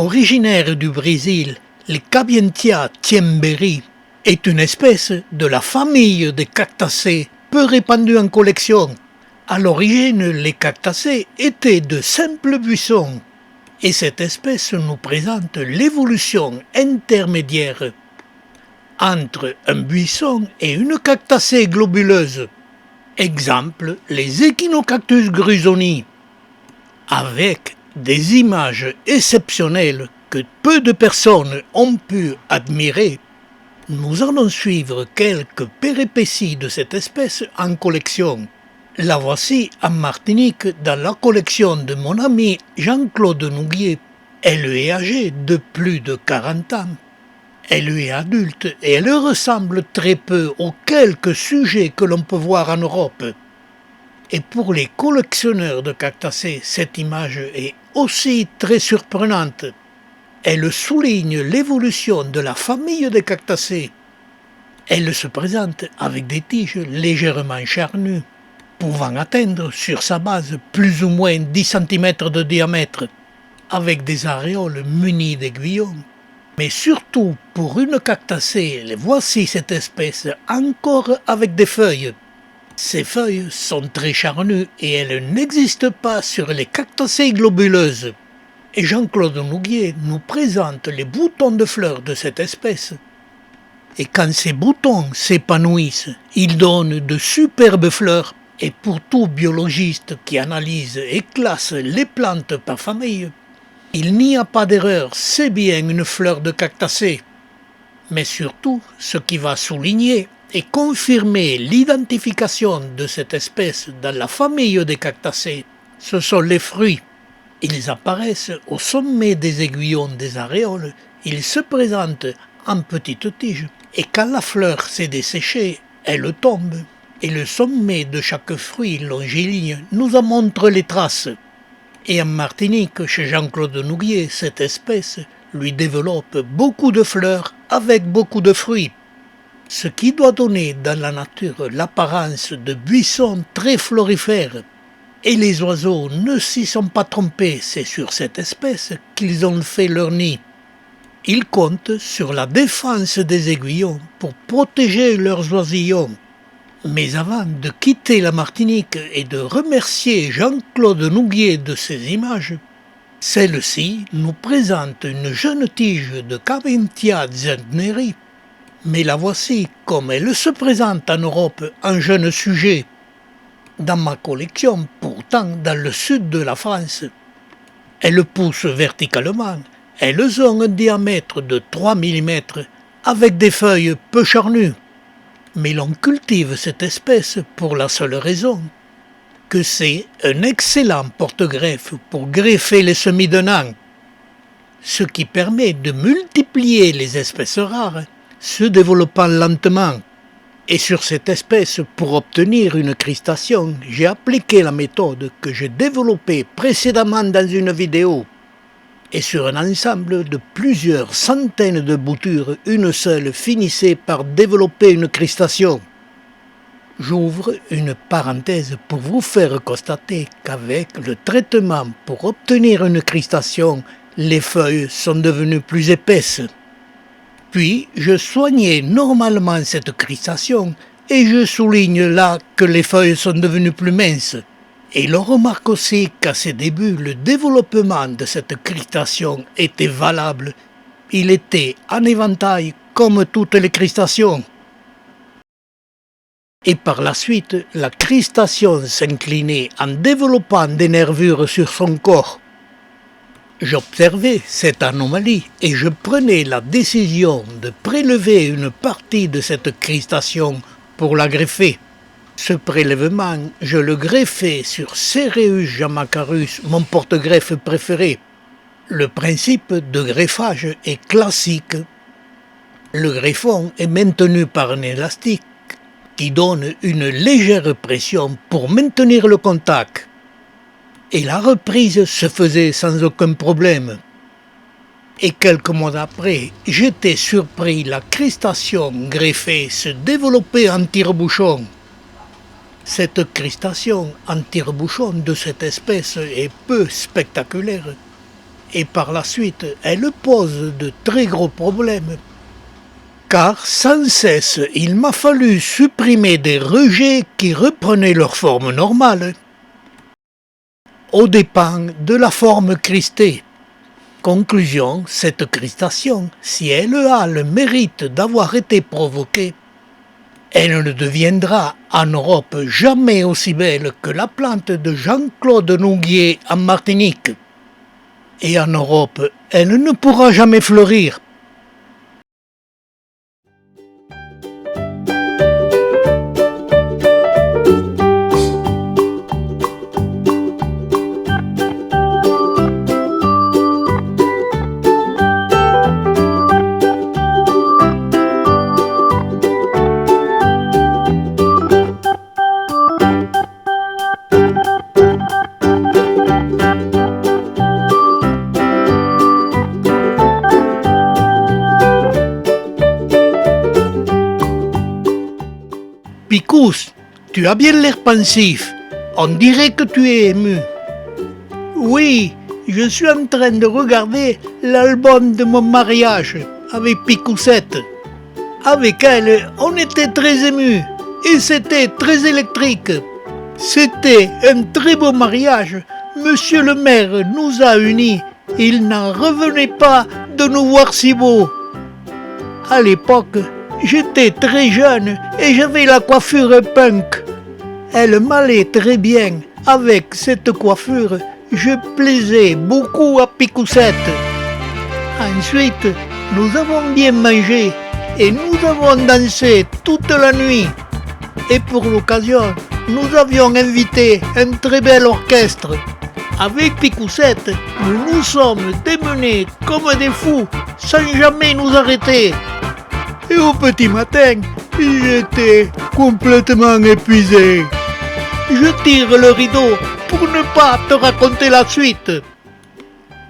Originaire du Brésil, le Cabientia thiemberi est une espèce de la famille des cactacées peu répandue en collection. À l'origine, les cactacées étaient de simples buissons, et cette espèce nous présente l'évolution intermédiaire entre un buisson et une cactacée globuleuse. Exemple, les Echinocactus grusoni, avec des images exceptionnelles que peu de personnes ont pu admirer. Nous allons suivre quelques péripéties de cette espèce en collection. La voici en Martinique dans la collection de mon ami Jean-Claude Nouguier. Elle est âgée de plus de 40 ans. Elle est adulte et elle ressemble très peu aux quelques sujets que l'on peut voir en Europe. Et pour les collectionneurs de cactacées, cette image est aussi très surprenante. Elle souligne l'évolution de la famille des cactacées. Elle se présente avec des tiges légèrement charnues, pouvant atteindre sur sa base plus ou moins 10 cm de diamètre, avec des aréoles munies d'aiguillons. Mais surtout, pour une cactacée, voici cette espèce encore avec des feuilles. Ces feuilles sont très charnues et elles n'existent pas sur les cactacées globuleuses. Et Jean-Claude Nouguier nous présente les boutons de fleurs de cette espèce. Et quand ces boutons s'épanouissent, ils donnent de superbes fleurs. Et pour tout biologiste qui analyse et classe les plantes par famille, il n'y a pas d'erreur, c'est bien une fleur de cactacée. Mais surtout, ce qui va souligner et confirmer l'identification de cette espèce dans la famille des cactacées, ce sont les fruits. Ils apparaissent au sommet des aiguillons des aréoles, ils se présentent en petites tiges, et quand la fleur s'est desséchée, elle tombe, et le sommet de chaque fruit longiligne nous en montre les traces. Et en Martinique, chez Jean-Claude Nouguier, cette espèce lui développe beaucoup de fleurs avec beaucoup de fruits, ce qui doit donner dans la nature l'apparence de buissons très florifères. Et les oiseaux ne s'y sont pas trompés, c'est sur cette espèce qu'ils ont fait leur nid. Ils comptent sur la défense des aiguillons pour protéger leurs oisillons. Mais avant de quitter la Martinique et de remercier Jean-Claude Nouguier de ces images, celle-ci nous présente une jeune tige de Cabientia zentneri. Mais la voici comme elle se présente en Europe en jeune sujet. Dans ma collection, pourtant dans le sud de la France, elles poussent verticalement. Elles ont un diamètre de 3 mm avec des feuilles peu charnues. Mais l'on cultive cette espèce pour la seule raison que c'est un excellent porte-greffe pour greffer les semis de nains, ce qui permet de multiplier les espèces rares se développant lentement. Et sur cette espèce, pour obtenir une cristation, j'ai appliqué la méthode que j'ai développée précédemment dans une vidéo. Et sur un ensemble de plusieurs centaines de boutures, une seule finissait par développer une cristation. J'ouvre une parenthèse pour vous faire constater qu'avec le traitement pour obtenir une cristation, les feuilles sont devenues plus épaisses. Puis, je soignais normalement cette cristation et je souligne là que les feuilles sont devenues plus minces. Et l'on remarque aussi qu'à ses débuts, le développement de cette cristation était valable. Il était en éventail comme toutes les cristations. Et par la suite, la cristation s'inclinait en développant des nervures sur son corps. J'observais cette anomalie et je prenais la décision de prélever une partie de cette cristation pour la greffer. Ce prélèvement, je le greffais sur Cereus jamacarus, mon porte-greffe préféré. Le principe de greffage est classique. Le greffon est maintenu par un élastique qui donne une légère pression pour maintenir le contact. Et la reprise se faisait sans aucun problème. Et quelques mois après, j'étais surpris, la cristation greffée se développait en tire-bouchon. Cette cristation en tire-bouchon de cette espèce est peu spectaculaire. et par la suite elle pose de très gros problèmes. Car sans cesse il m'a fallu supprimer des rejets qui reprenaient leur forme normale, aux dépens de la forme cristée. Conclusion, cette cristation, si elle a le mérite d'avoir été provoquée, elle ne deviendra en Europe jamais aussi belle que la plante de Jean-Claude Nouguier en Martinique. Et en Europe, elle ne pourra jamais fleurir. Picous, tu as bien l'air pensif. On dirait que tu es ému. Oui, je suis en train de regarder l'album de mon mariage avec Picoussette. Avec elle, on était très émus et c'était très électrique. C'était un très beau mariage. Monsieur le maire nous a unis. Il n'en revenait pas de nous voir si beaux. À l'époque, j'étais très jeune et j'avais la coiffure punk. Elle m'allait très bien. Avec cette coiffure, je plaisais beaucoup à Picoussette. Ensuite, nous avons bien mangé et nous avons dansé toute la nuit. Et pour l'occasion, nous avions invité un très bel orchestre. Avec Picoussette, nous nous sommes démenés comme des fous, sans jamais nous arrêter. Et au petit matin, j'étais complètement épuisé. Je tire le rideau pour ne pas te raconter la suite.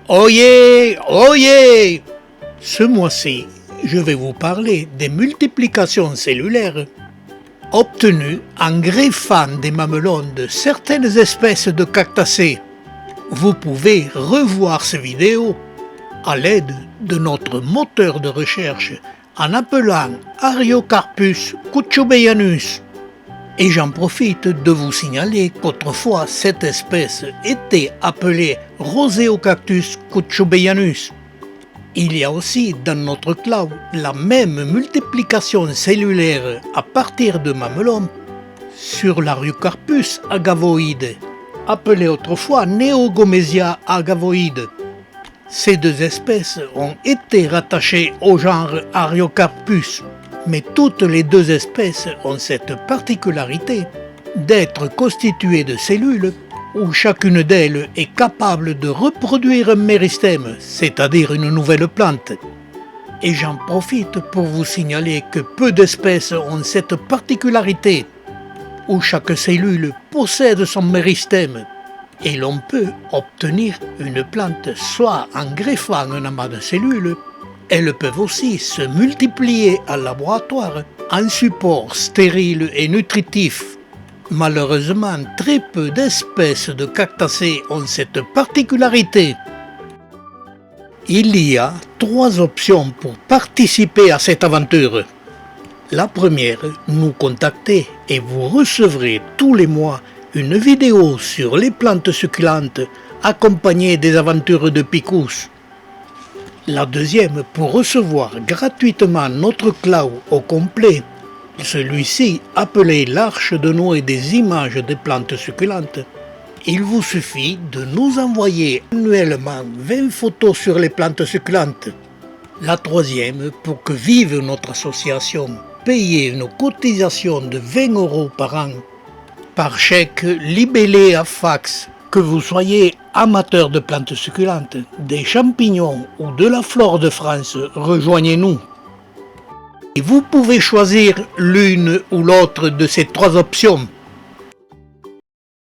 Oyez, oyez! Ce mois-ci, je vais vous parler des multiplications cellulaires obtenues en greffant des mamelons de certaines espèces de cactacées. Vous pouvez revoir ces vidéos à l'aide de notre moteur de recherche en appelant Ariocarpus cucubeianus. Et j'en profite de vous signaler qu'autrefois cette espèce était appelée Roseocactus cucubeianus. Il y a aussi dans notre cloud la même multiplication cellulaire à partir de mamelons sur l'Ariocarpus agavoide, appelé autrefois Neogomesia agavoide. Ces deux espèces ont été rattachées au genre Ariocarpus, mais toutes les deux espèces ont cette particularité d'être constituées de cellules où chacune d'elles est capable de reproduire un méristème, c'est-à-dire une nouvelle plante. Et j'en profite pour vous signaler que peu d'espèces ont cette particularité, où chaque cellule possède son méristème, et l'on peut obtenir une plante soit en greffant un amas de cellules, elles peuvent aussi se multiplier en laboratoire en support stérile et nutritif. Malheureusement, très peu d'espèces de cactacées ont cette particularité. Il y a 3 options pour participer à cette aventure. La première, nous contacter et vous recevrez tous les mois une vidéo sur les plantes succulentes accompagnée des aventures de Picous. La deuxième, pour recevoir gratuitement notre cloud au complet, celui-ci appelé l'Arche de Noé des images des plantes succulentes. Il vous suffit de nous envoyer annuellement 20 photos sur les plantes succulentes. La troisième, pour que vive notre association, payez une cotisation de 20 € par an, par chèque libellé à fax, que vous soyez amateur de plantes succulentes, des champignons ou de la flore de France, rejoignez-nous. Et vous pouvez choisir l'une ou l'autre de ces 3 options.